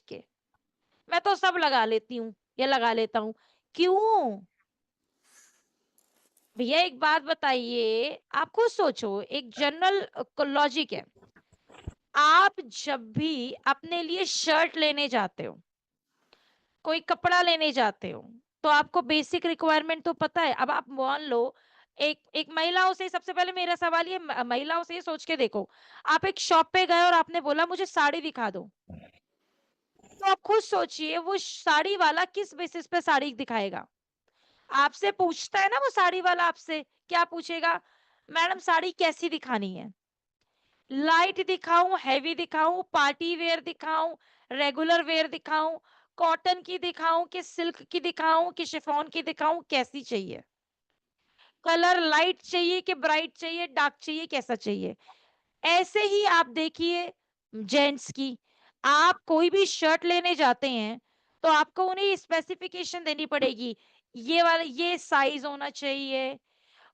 के, मैं तो सब लगा लेती हूँ या लगा लेता हूँ। क्यों? भैया एक बात बताइए, आप खुद सोचो, एक जनरल लॉजिक है। आप जब भी अपने लिए शर्ट लेने जाते हो, कोई कपड़ा लेने जाते हो, तो आपको बेसिक रिक्वायरमेंट तो पता है। अब आप मान लो, एक एक महिलाओं से, सबसे पहले मेरा सवाल ये, महिलाओं से ये सोच के देखो, आप एक शॉप पे गए और आपने बोला मुझे साड़ी दिखा दो, तो आप खुद सोचिए वो साड़ी वाला किस बेसिस पे साड़ी दिखाएगा। आपसे पूछता है ना वो साड़ी वाला, आपसे क्या पूछेगा? मैडम साड़ी कैसी दिखानी है, लाइट दिखाऊं, हैवी दिखाऊं, पार्टी वेयर दिखाऊं, रेगुलर वेयर दिखाऊं, कॉटन की दिखाऊं कि सिल्क की दिखाऊं कि शिफॉन की दिखाऊं, कैसी चाहिए? कलर लाइट चाहिए कि ब्राइट चाहिए, डार्क चाहिए, कैसा चाहिए? ऐसे ही आप देखिए जेंट्स की, आप कोई भी शर्ट लेने जाते हैं तो आपको उन्हें स्पेसिफिकेशन देनी पड़ेगी। ये वाला ये साइज होना चाहिए,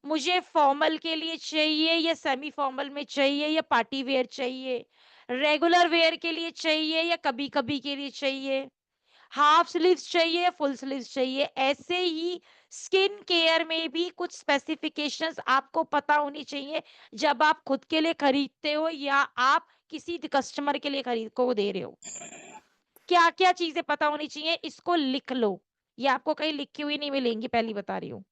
मुझे फॉर्मल के लिए चाहिए या सेमी फॉर्मल में चाहिए या पार्टी वेयर चाहिए, रेगुलर वेयर के लिए चाहिए या कभी कभी के लिए चाहिए, हाफ स्लीव्स चाहिए या फुल स्लीव्स चाहिए। ऐसे ही स्किन केयर में भी कुछ स्पेसिफिकेशंस आपको पता होनी चाहिए, जब आप खुद के लिए खरीदते हो या आप किसी कस्टमर के लिए खरीद को दे रहे हो। क्या क्या चीजें पता होनी चाहिए, इसको लिख लो। ये आपको कहीं लिखी हुई नहीं मिलेंगी, पहली बता रही हूँ।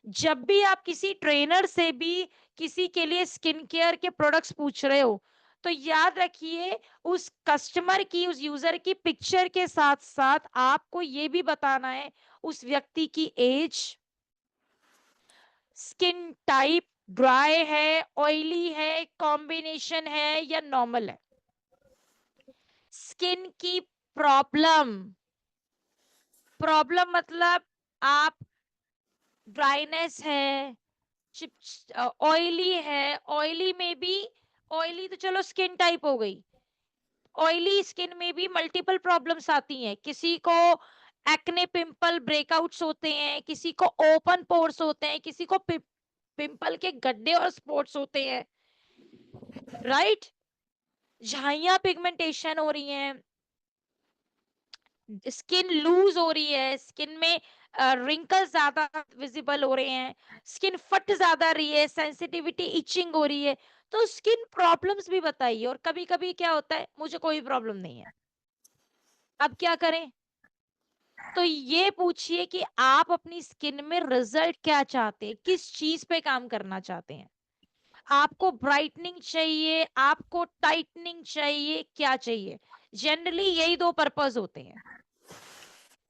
जब भी आप किसी ट्रेनर से भी किसी के लिए स्किन केयर के प्रोडक्ट्स पूछ रहे हो, तो याद रखिए उस कस्टमर की, उस यूजर की पिक्चर के साथ साथ आपको ये भी बताना है उस व्यक्ति की एज, स्किन टाइप, ड्राई है, ऑयली है, कॉम्बिनेशन है या नॉर्मल है, स्किन की प्रॉब्लम। प्रॉब्लम मतलब आप ड्राइनेस है, ऑयली है, ऑयली में भी, ऑयली तो चलो स्किन टाइप हो गई, ऑयली स्किन में भी मल्टीपल प्रॉब्लम्स आती हैं। किसी को एक्ने पिंपल ब्रेकआउट्स होते हैं, किसी को ओपन पोर्स होते हैं, किसी को पिंपल के गड्ढे और स्पॉट्स होते हैं, राइट? झाइयां पिगमेंटेशन हो रही हैं, स्किन लूज हो रही है, स्किन में रिंकल्स ज्यादा विजिबल हो रहे हैं, स्किन फट ज्यादा रही है, सेंसिटिविटी इचिंग हो रही है। तो स्किन प्रॉब्लम्स भी बताइए। और कभी कभी क्या होता है, मुझे कोई प्रॉब्लम नहीं है, अब क्या करें? तो ये पूछिए कि आप अपनी स्किन में रिजल्ट क्या चाहते हैं, किस चीज पे काम करना चाहते हैं। आपको ब्राइटनिंग चाहिए, आपको टाइटनिंग चाहिए, क्या चाहिए? जनरली यही दो पर्पस होते हैं।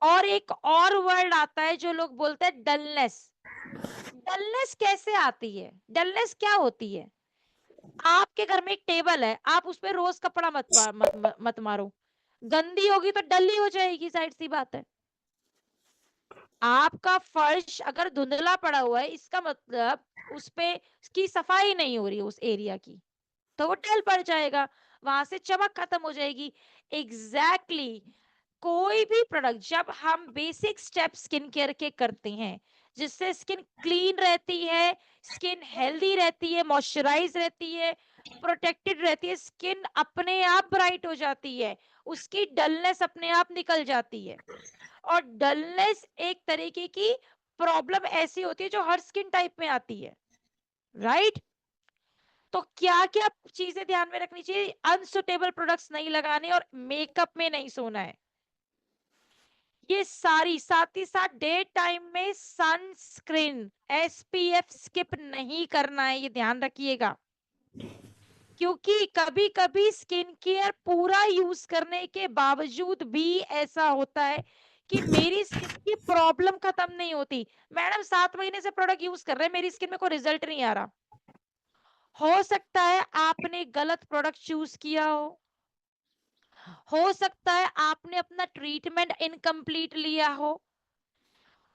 और एक और वर्ड आता है जो लोग बोलते हैं डलनेस। डलनेस कैसे आती है, डलनेस क्या होती है? आपके घर में एक टेबल है, आप उस पे रोज कपड़ा मत मारो, गंदी होगी तो डली हो जाएगी, साइड सी बात है। आपका फर्श अगर धुंधला पड़ा हुआ है, इसका मतलब उस पे की सफाई नहीं हो रही है उस एरिया की, तो वो डल पड़ जाएगा, वहां से चमक खत्म हो जाएगी। एग्जैक्टली exactly, कोई भी प्रोडक्ट जब हम बेसिक स्टेप स्किन केयर के करते हैं, जिससे स्किन क्लीन रहती है, स्किन हेल्दी रहती है, मॉइस्चराइज रहती है, प्रोटेक्टेड रहती है, स्किन अपने आप ब्राइट हो जाती है, उसकी डलनेस अपने आप निकल जाती है। और डलनेस एक तरीके की प्रॉब्लम ऐसी होती है जो हर स्किन टाइप में आती है, राइट? तो क्या क्या चीजें ध्यान में रखनी चाहिए? अनसुटेबल प्रोडक्ट्स नहीं लगाने और मेकअप में नहीं सोना है, ये सारी। साथ ही साथ डे टाइम में सनस्क्रीन, एसपीएफ स्किप नहीं करना है, ये ध्यान रखिएगा। क्योंकि कभी कभी स्किन केयर पूरा यूज करने के बावजूद भी ऐसा होता है कि मेरी स्किन की प्रॉब्लम खत्म नहीं होती। मैडम 7 महीने से प्रोडक्ट यूज कर रहे हैं, मेरी स्किन में कोई रिजल्ट नहीं आ रहा। हो सकता है आपने गलत प्रोडक्ट चूज किया हो सकता है आपने अपना ट्रीटमेंट इनकम्प्लीट लिया हो,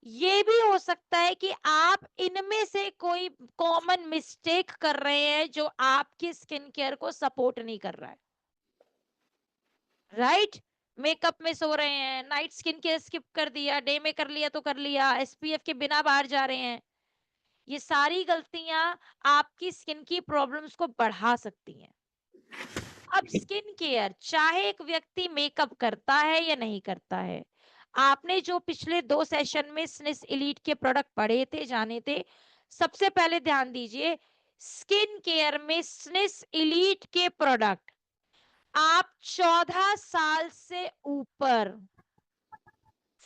ये भी हो सकता है कि आप इनमें से कोई कॉमन मिस्टेक कर रहे हैं जो आपकी स्किन केयर को सपोर्ट नहीं कर रहा है, राइट? मेकअप में सो रहे हैं, नाइट स्किन केयर स्किप कर दिया, डे में कर लिया तो कर लिया, एसपीएफ के बिना बाहर जा रहे हैं। ये सारी गलतियां आपकी स्किन की प्रॉब्लम्स को बढ़ा सकती हैं। अब स्किन केयर, चाहे एक व्यक्ति मेकअप करता है या नहीं करता है, आपने जो पिछले 2 सेशन में स्निस एलीट के प्रोडक्ट पढ़े थे, जाने थे, सबसे पहले ध्यान दीजिए, स्किन केयर में स्निस एलीट के प्रोडक्ट आप 14 साल से ऊपर,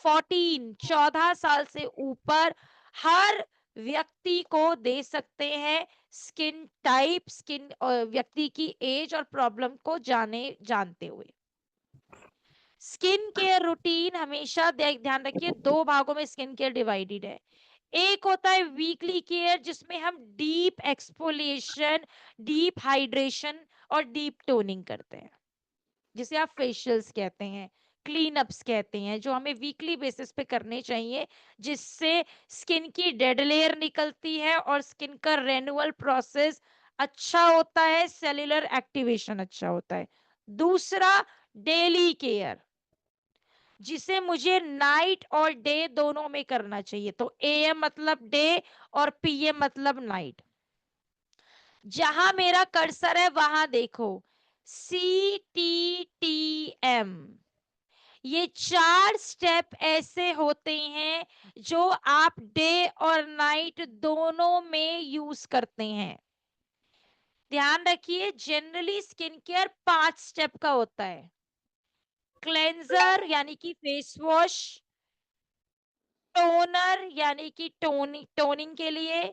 14 साल से ऊपर हर व्यक्ति को दे सकते हैं। स्किन टाइप, स्किन व्यक्ति की एज और प्रॉब्लम को जानते हुए स्किन केयर रूटीन हमेशा ध्यान रखिए, 2 भागों में स्किन केयर डिवाइडेड है। एक होता है वीकली केयर, जिसमें हम डीप एक्सफोलिएशन, डीप हाइड्रेशन और डीप टोनिंग करते हैं, जिसे आप फेशियल्स कहते हैं, क्लीन अप्स कहते हैं, जो हमें वीकली बेसिस पे करने चाहिए, जिससे स्किन की डेड लेयर निकलती है और स्किन का रेन्यूअल प्रोसेस अच्छा होता है, सेल्यूलर एक्टिवेशन अच्छा होता है। दूसरा डेली केयर, जिसे मुझे नाइट और डे दोनों में करना चाहिए। तो एएम मतलब डे और पीएम मतलब नाइट। जहां मेरा कर्सर है वहां देखो, CTTM, ये 4 स्टेप ऐसे होते हैं जो आप डे और नाइट दोनों में यूज करते हैं। ध्यान रखिए, जनरली स्किन केयर 5 स्टेप का होता है। क्लेंजर यानी कि फेस वॉश, टोनर यानी कि टोनिंग के लिए,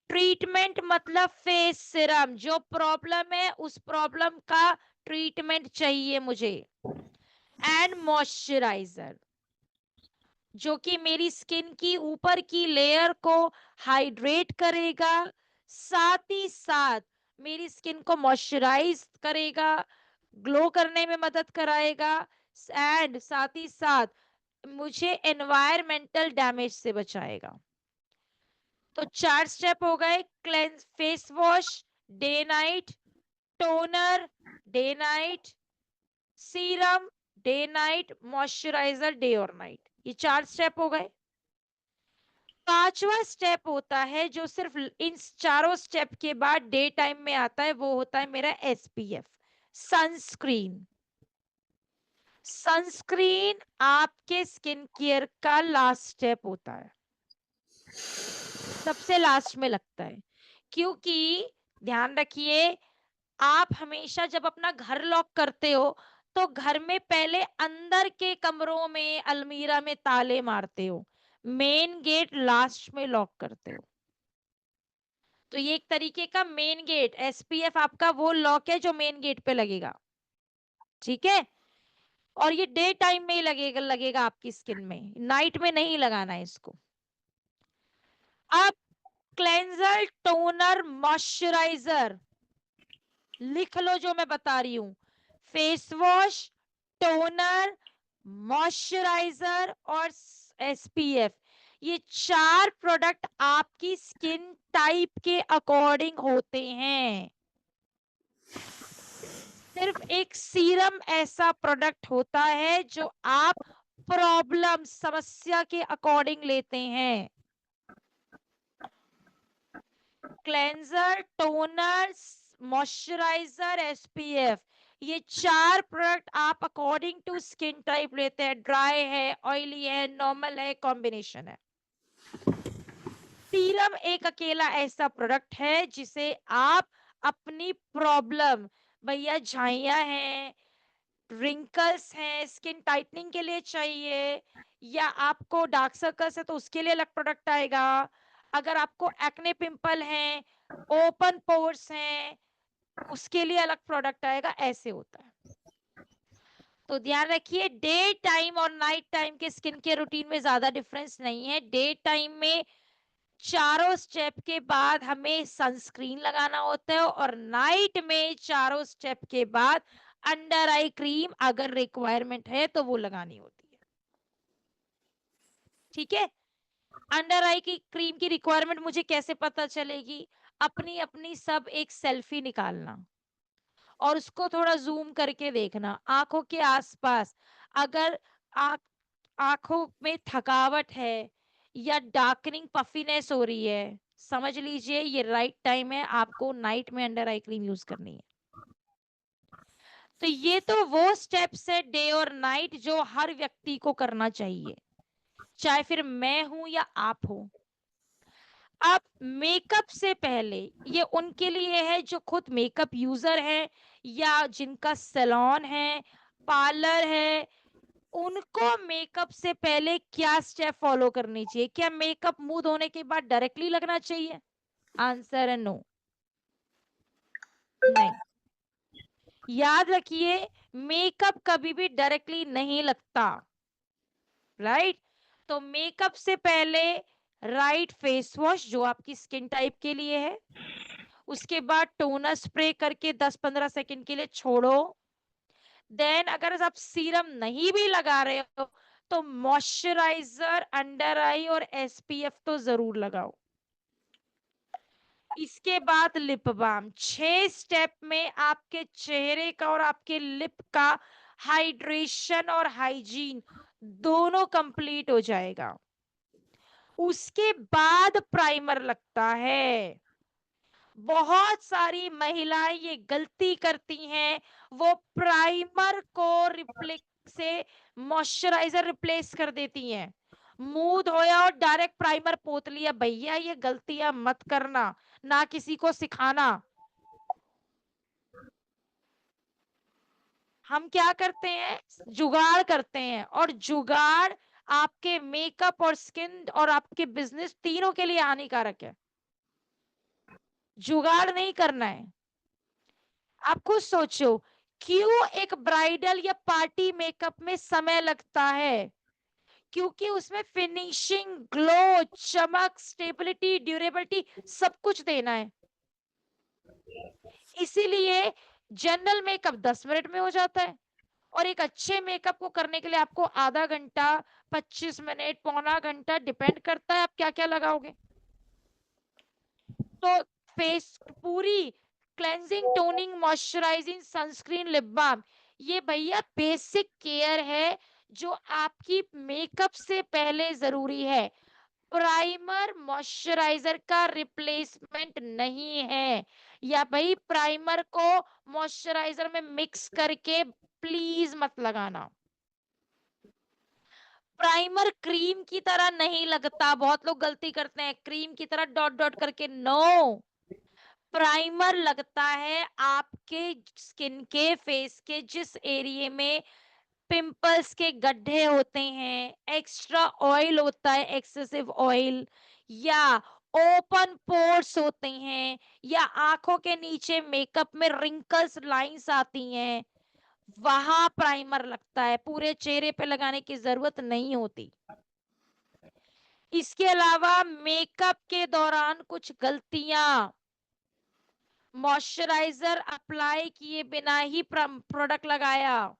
ट्रीटमेंट मतलब फेस सिरम, जो प्रॉब्लम है उस प्रॉब्लम का ट्रीटमेंट चाहिए मुझे, एंड मॉइस्चराइजर, जो कि मेरी स्किन की ऊपर की लेयर को हाइड्रेट करेगा, साथ ही साथ मेरी स्किन को मॉइस्चराइज करेगा, ग्लो करने में मदद कराएगा, एंड साथ ही साथ मुझे एनवायरमेंटल डैमेज से बचाएगा। तो 4 स्टेप हो गए, cleanse, face wash day night, toner day night, serum day night, moisturiser day और नाइट, ये 4 स्टेप हो गए। 5वां स्टेप होता है जो सिर्फ इन चारों स्टेप के बाद डे टाइम में आता है, वो होता है मेरा SPF, सनस्क्रीन। सनस्क्रीन आपके स्किन केयर का लास्ट स्टेप होता है, सबसे लास्ट में लगता है, क्योंकि ध्यान रखिए, आप हमेशा जब अपना घर लॉक करते हो तो घर में पहले अंदर के कमरों में अलमीरा में ताले मारते हो, मेन गेट लास्ट में लॉक करते हो। तो ये एक तरीके का मेन गेट, SPF आपका वो लॉक है जो मेन गेट पे लगेगा, ठीक है। और ये डे टाइम में ही लगेगा आपकी स्किन में, नाइट में नहीं लगाना है इसको। अब क्लेंजर, टोनर, मॉइस्चराइजर, लिख लो जो मैं बता रही हूं, फेस वॉश, टोनर, मॉइस्चराइजर और SPF, ये 4 प्रोडक्ट आपकी स्किन टाइप के अकॉर्डिंग होते हैं। सिर्फ एक सीरम ऐसा प्रोडक्ट होता है जो आप प्रॉब्लम, समस्या के अकॉर्डिंग लेते हैं। क्लेंजर, टोनर, मॉइस्चराइजर, SPF, ये 4 प्रोडक्ट आप अकॉर्डिंग टू स्किन टाइप लेते हैं, ड्राई है, ऑयली है, नॉर्मल है, कॉम्बिनेशन है। सीरम एक अकेला ऐसा प्रोडक्ट है जिसे आप अपनी प्रॉब्लम, भैया झाइयां हैं, रिंकल्स हैं, स्किन टाइटनिंग के लिए चाहिए, या आपको डार्क सर्कल्स है तो उसके लिए अलग प्रोडक्ट आएगा, अगर आपको एक्ने पिंपल हैं, ओपन पोर्स हैं, उसके लिए अलग प्रोडक्ट आएगा, ऐसे होता है। तो ध्यान रखिए, डे टाइम और नाइट टाइम के स्किन केयर रूटीन में ज्यादा डिफरेंस नहीं है। डे टाइम में चारों स्टेप के बाद हमें सनस्क्रीन लगाना होता है, और नाइट में चारों स्टेप के बाद अंडर आई क्रीम अगर रिक्वायरमेंट है तो वो लगानी होती है, ठीक है। अंडर आई की क्रीम की रिक्वायरमेंट मुझे कैसे पता चलेगी? अपनी अपनी सब एक सेल्फी निकालना और उसको थोड़ा जूम करके देखना, आंखों के आसपास अगर आंखों में थकावट है या डार्कनिंग पफीनेस हो रही है, समझ लीजिए ये राइट टाइम है आपको नाइट में अंडर आई क्रीम यूज करनी है। तो ये तो वो स्टेप्स है डे और नाइट जो हर व्यक्ति को करना चाहिए, चाहे फिर मैं हूं या आप हो। अब मेकअप से पहले ये उनके लिए है जो खुद मेकअप यूजर है या जिनका सैलून है, पार्लर है, उनको मेकअप से पहले क्या स्टेप फॉलो करनी चाहिए। क्या मेकअप मुंह धोने के बाद डायरेक्टली लगना चाहिए? आंसर है नो, नहीं। याद रखिए, मेकअप कभी भी डायरेक्टली नहीं लगता, राइट। तो मेकअप से पहले राइट फेस वॉश जो आपकी स्किन टाइप के लिए है, उसके बाद टोनर स्प्रे करके 10-15 सेकंड के लिए छोड़ो। देन अगर आप सीरम नहीं भी लगा रहे हो तो मॉइस्चराइजर, अंडर आई और एसपीएफ तो जरूर लगाओ। इसके बाद लिप बाम। 6 स्टेप में आपके चेहरे का और आपके लिप का हाइड्रेशन और हाइजीन दोनों कंप्लीट हो जाएगा। उसके बाद प्राइमर लगता है। बहुत सारी महिलाएं ये गलती करती हैं, वो प्राइमर को रिप्लेस से मॉइस्चराइजर रिप्लेस कर देती हैं। मुंह धोया और डायरेक्ट प्राइमर पोत लिया। भैया ये गलतियां मत करना, ना किसी को सिखाना। हम क्या करते हैं, जुगाड़ करते हैं, और जुगाड़ आपके मेकअप और स्किन और आपके बिजनेस तीनों के लिए हानिकारक है। जुगाड़ नहीं करना है। आप खुद सोचो, क्यों एक ब्राइडल या पार्टी मेकअप में समय लगता है? क्योंकि उसमें फिनिशिंग, ग्लो, चमक, स्टेबिलिटी, ड्यूरेबिलिटी सब कुछ देना है। इसीलिए जनरल मेकअप 10 मिनट में हो जाता है, और एक अच्छे मेकअप को करने के लिए आपको आधा घंटा, 25 मिनट, पौना घंटा, डिपेंड करता है आप क्या क्या लगाओगे। तो फेस पूरी cleansing, toning, moisturising, sunscreen, lip balm, ये भैया बेसिक केयर है जो आपकी मेकअप से पहले जरूरी है। प्राइमर मॉइस्चराइजर का रिप्लेसमेंट नहीं है। या भाई प्राइमर को मॉइस्चराइजर में मिक्स करके प्लीज मत लगाना। प्राइमर क्रीम की तरह नहीं लगता। बहुत लोग गलती करते हैं, क्रीम की तरह डॉट डॉट करके। नो, प्राइमर लगता है आपके स्किन के, फेस के जिस एरिया में पिंपल्स के गड्ढे होते हैं, एक्स्ट्रा ऑयल होता है, एक्सेसिव ऑयल, या ओपन पोर्स होते हैं, या आंखों के नीचे मेकअप में रिंकल्स, लाइंस आती हैं, वहां प्राइमर लगता है। पूरे चेहरे पे लगाने की जरूरत नहीं होती। इसके अलावा मेकअप के दौरान कुछ गलतियां, मॉइस्चराइजर अप्लाई किए बिना ही प्रोडक्ट लगाया,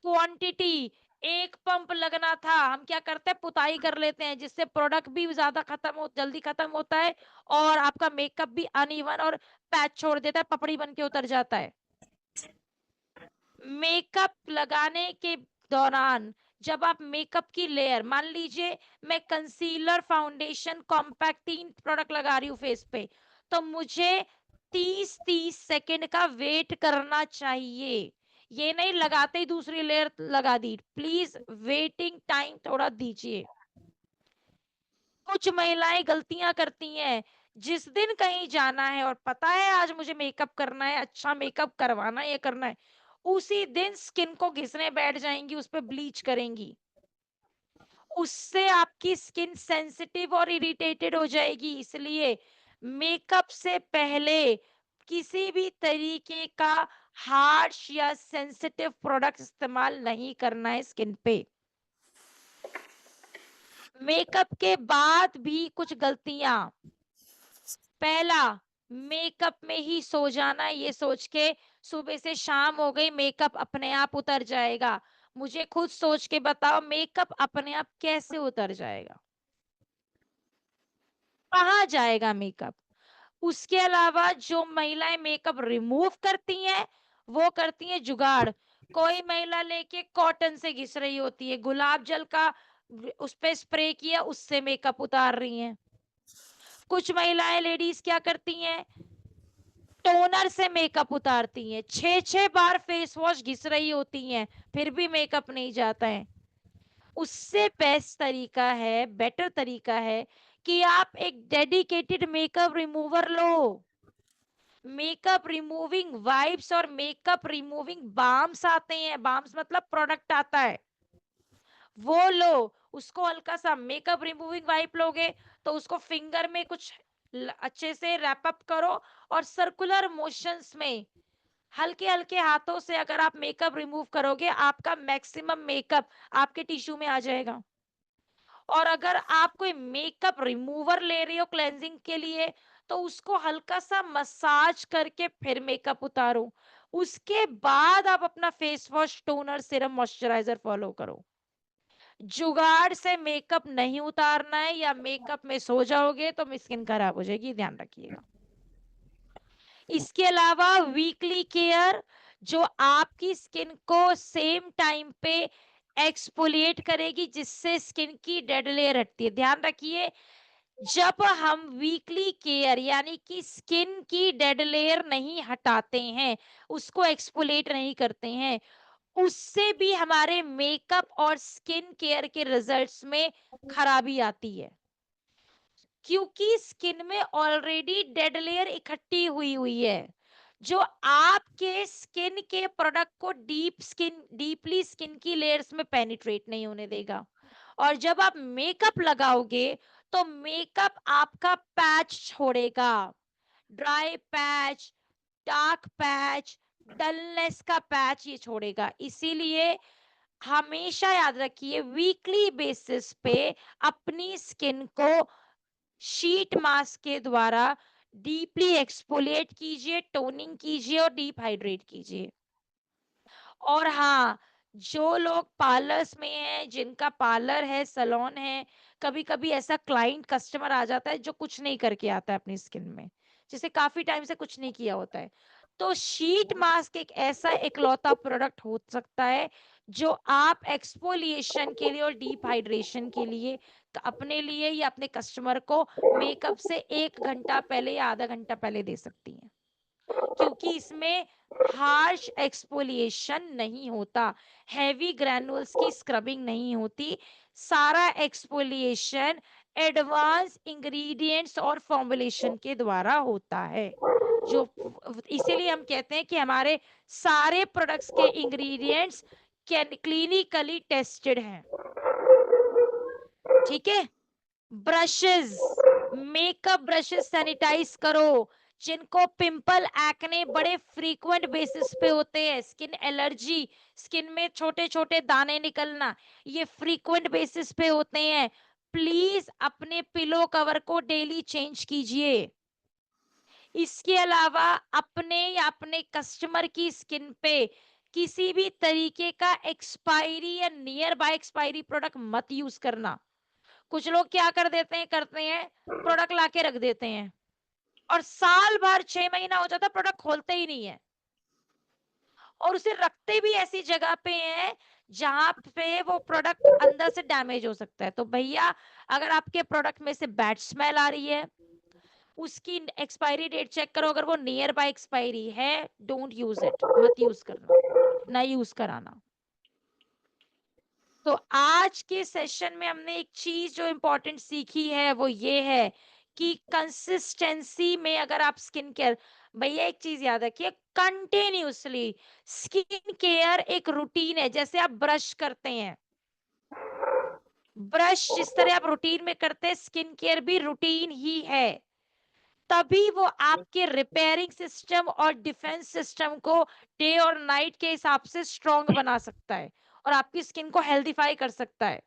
क्वांटिटी एक पंप लगना था, हम क्या करते हैं, पुताई कर लेते हैं, जिससे प्रोडक्ट भी ज्यादा जल्दी खत्म होता है, और आपका मेकअप भी अनइवन और पैच छोड़ देता है, पपड़ी बन के उतर जाता है। मेकअप लगाने के दौरान जब आप मेकअप की लेयर, मान लीजिए मैं कंसीलर, फाउंडेशन, कॉम्पैक्ट 3 प्रोडक्ट लगा रही हूँ फेस पे, तो मुझे 30-30 सेकंड का वेट करना चाहिए। ये नहीं लगाते ही दूसरी लेयर लगा दी। प्लीज वेटिंग टाइम थोड़ा दीजिए। कुछ महिलाएं गलतियां करती हैं, जिस दिन कहीं जाना है और पता है आज मुझे मेकअप करना है, अच्छा मेकअप करवाना है, ये करना है, उसी दिन स्किन को घिसने बैठ जाएंगी, उस पर ब्लीच करेंगी। उससे आपकी स्किन सेंसिटिव और इरिटेटेड हो जाएगी। इसलिए मेकअप से पहले किसी भी तरीके का हार्श या सेंसिटिव प्रोडक्ट इस्तेमाल नहीं करना है स्किन पे। मेकअप के बाद भी कुछ गलतियां, पहला, मेकअप में ही सो जाना, ये सोच के सुबह से शाम हो गई मेकअप अपने आप उतर जाएगा। मुझे खुद सोच के बताओ, मेकअप अपने आप कैसे उतर जाएगा? कहाँ जाएगा मेकअप? उसके अलावा जो महिलाएं मेकअप रिमूव करती हैं, वो करती हैं जुगाड़। कोई महिला लेके कॉटन से घिस रही होती है, गुलाब जल का उस पे स्प्रे किया, उससे मेकअप उतार रही हैं। कुछ महिलाएं, लेडीज क्या करती हैं, टोनर से मेकअप उतारती हैं, 6-6 बार फेस वॉश घिस रही होती हैं, फिर भी मेकअप नहीं जाता है। उससे बेस्ट तरीका है, बेटर तरीका है कि आप एक डेडिकेटेड मेकअप रिमूवर लो। मेकअप रिमूविंग वाइप्स और मेकअप रिमूविंग बाम्स आते हैं, बाम्स मतलब प्रोडक्ट आता है, वो लो। उसको हल्का सा मेकअप रिमूविंग वाइप लोगे तो उसको फिंगर में कुछ अच्छे से रैप अप करो और सर्कुलर मोशंस में हल्के हल्के हाथों से अगर आप मेकअप रिमूव करोगे, आपका मैक्सिमम मेकअप आपके टिश्यू में आ जाएगा। और अगर आप कोई मेकअप रिमूवर ले रही हो क्लेंजिंग के लिए, तो उसको हल्का सा मसाज करके फिर मेकअप उतारो। उसके बाद आप अपना face wash, toner, serum, moisturiser follow करो। जुगाड़ से मेकअप नहीं उतारना है, या मेकअप में सो जाओगे तो स्किन खराब हो जाएगी, ध्यान रखिएगा। इसके अलावा वीकली केयर जो आपकी स्किन को सेम टाइम पे एक्सफोलिएट करेगी, जिससे स्किन की डेड लेयर हटती है। ध्यान रखिए, जब हम वीकली केयर यानी कि स्किन की डेड लेयर नहीं हटाते हैं, उसको एक्सफोलिएट नहीं करते हैं, उससे भी हमारे मेकअप और स्किन केयर के रिजल्ट्स में खराबी आती है, क्योंकि स्किन में ऑलरेडी डेड लेयर इकट्ठी हुई हुई है, जो आपके स्किन के प्रोडक्ट को डीपली स्किन की लेयर्स में पेनिट्रेट नहीं होने देगा। और जब आप मेकअप लगाओगे तो मेकअप आपका पैच छोड़ेगा, dry patch, dark patch, dullness का पैच ये छोड़ेगा। इसीलिए हमेशा याद रखिए, वीकली बेसिस पे अपनी स्किन को शीट मास्क के द्वारा डीपली एक्सफोलिएट कीजिए, टोनिंग कीजिए और डीप हाइड्रेट कीजिए। और हाँ, जो लोग पार्लर्स में हैं, जिनका पार्लर है, सैलून है, कभी-कभी ऐसा क्लाइंट कस्टमर आ जाता है जो कुछ नहीं करके आता है अपनी स्किन में, जिसे काफी टाइम से कुछ नहीं किया होता है। तो शीट मास्क एक ऐसा इकलौता प्रोडक्ट हो सकता है जो आप एक्सफोलिएशन के लिए और डीप हाइड्रेशन के लिए अपने लिए या अपने कस्टमर को मेकअप से 1 घंटा पहले या आधा घंटा पहले दे सकती हैं, क्योंकि इसमें हार्श एक्सफोलिएशन नहीं होता, हैवी ग्रैनुल्स की स्क्रबिंग नहीं होती, सारा एक्सफोलिएशन एडवांस इंग्रेडिएंट्स और फॉर्मुलेशन के द्वारा होता है। जो इसीलिए हम कहते हैं कि हमारे सारे प्रोडक्ट्स के इंग्रेडिएंट्स क्लिनिकली टेस्टेड हैं। ठीक है। ब्रशेस, मेकअप ब्रशेस सैनिटाइज करो। जिनको पिंपल, एक्ने बड़े फ्रीक्वेंट बेसिस पे होते हैं, स्किन एलर्जी, स्किन में छोटे छोटे दाने निकलना, ये फ्रीक्वेंट बेसिस पे होते हैं, प्लीज अपने पिलो कवर को डेली चेंज कीजिए। इसके अलावा अपने या अपने कस्टमर की स्किन पे किसी भी तरीके का एक्सपायरी या नियर बाय एक्सपायरी प्रोडक्ट मत यूज करना। कुछ लोग क्या करते हैं प्रोडक्ट लाके रख देते हैं और साल भर 6 महीना हो जाता है, प्रोडक्ट खोलते ही नहीं है, और उसे रखते भी ऐसी जगह पे हैं जहां पे वो प्रोडक्ट अंदर से डैमेज हो सकता है। तो भैया, अगर आपके प्रोडक्ट में से बैड स्मेल आ रही है, उसकी एक्सपायरी डेट चेक करो, अगर वो नियर बाय एक्सपायरी है, डोंट यूज इट, मत यूज करना, ना यूज कराना। तो आज के सेशन में हमने एक चीज जो इंपॉर्टेंट सीखी है वो ये है कि कंसिस्टेंसी में अगर आप स्किन केयर, भैया एक चीज याद रखिए, कंटिन्यूसली स्किन केयर एक रूटीन है। जैसे आप ब्रश करते हैं, ब्रश जिस तरह आप रूटीन में करते हैं, स्किन केयर भी रूटीन ही है। तभी वो आपके रिपेयरिंग सिस्टम और डिफेंस सिस्टम को डे और नाइट के हिसाब से स्ट्रांग बना सकता है और आपकी स्किन को हेल्दीफाई कर सकता है।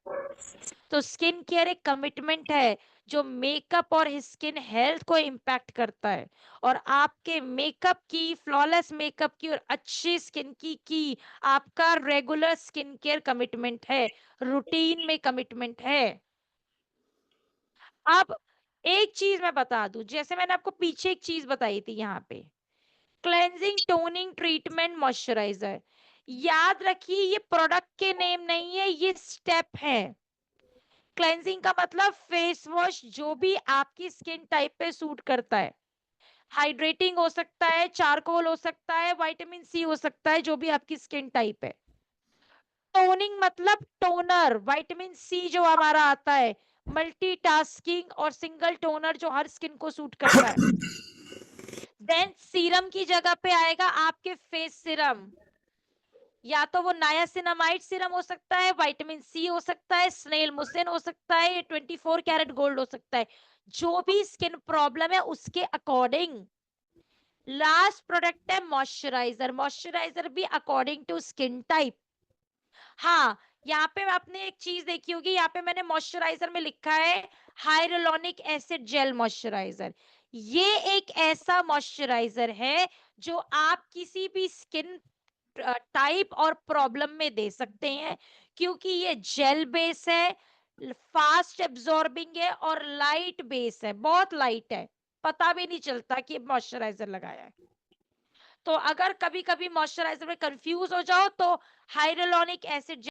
तो स्किन केयर एक कमिटमेंट है जो मेकअप और स्किन हेल्थ को इम्पैक्ट करता है, और आपके मेकअप की, फ्लॉलेस मेकअप की और अच्छी स्किन की आपका रेगुलर स्किन केयर कमिटमेंट है, रूटीन में कमिटमेंट है। अब एक चीज मैं बता दूं, जैसे मैंने आपको पीछे एक चीज बताई थी यहाँ पे, क्लेंजिंग, टोनिंग, ट्रीटमेंट, मॉइस्चराइजर, याद रखिए ये प्रोडक्ट के नेम नहीं है, ये स्टेप है। क्लेंजिंग का मतलब फेस वॉश जो भी आपकी स्किन टाइप पे सूट करता है, हाइड्रेटिंग हो सकता है, चारकोल हो सकता है, विटामिन सी हो सकता है, जो भी आपकी स्किन टाइप है। टोनिंग मतलब टोनर, विटामिन सी जो हमारा आता है, मल्टीटास्किंग और सिंगल टोनर जो हर स्किन को सूट करता है। देन सीरम की जगह पे आएगा आपके फेस सीरम, या तो वो नायासिनामाइड सीरम हो सकता है, विटामिन सी हो सकता है, स्नेल मुसिन हो सकता है, ये 24 कैरेट गोल्ड हो सकता है, जो भी स्किन प्रॉब्लम है उसके अकॉर्डिंग। लास्ट प्रोडक्ट है मॉइस्चराइजर, मॉइस्चराइजर भी अकॉर्डिंग टू स्किन टाइप। हाँ, यहाँ पे आपने एक चीज देखी होगी, यहाँ पे मैंने मॉइस्चराइजर में लिखा है हाइलुरोनिक एसिड जेल मॉइस्चराइजर। ये एक ऐसा मॉइस्चराइजर है जो आप किसी भी स्किन टाइप और प्रॉब्लम में दे सकते हैं, क्योंकि ये जेल बेस है, फास्ट एब्जॉर्बिंग है और लाइट बेस है, बहुत लाइट है, पता भी नहीं चलता कि मॉइस्चराइजर लगाया है। तो अगर कभी कभी मॉइस्चराइजर में कंफ्यूज हो जाओ तो हाइलुरोनिक एसिड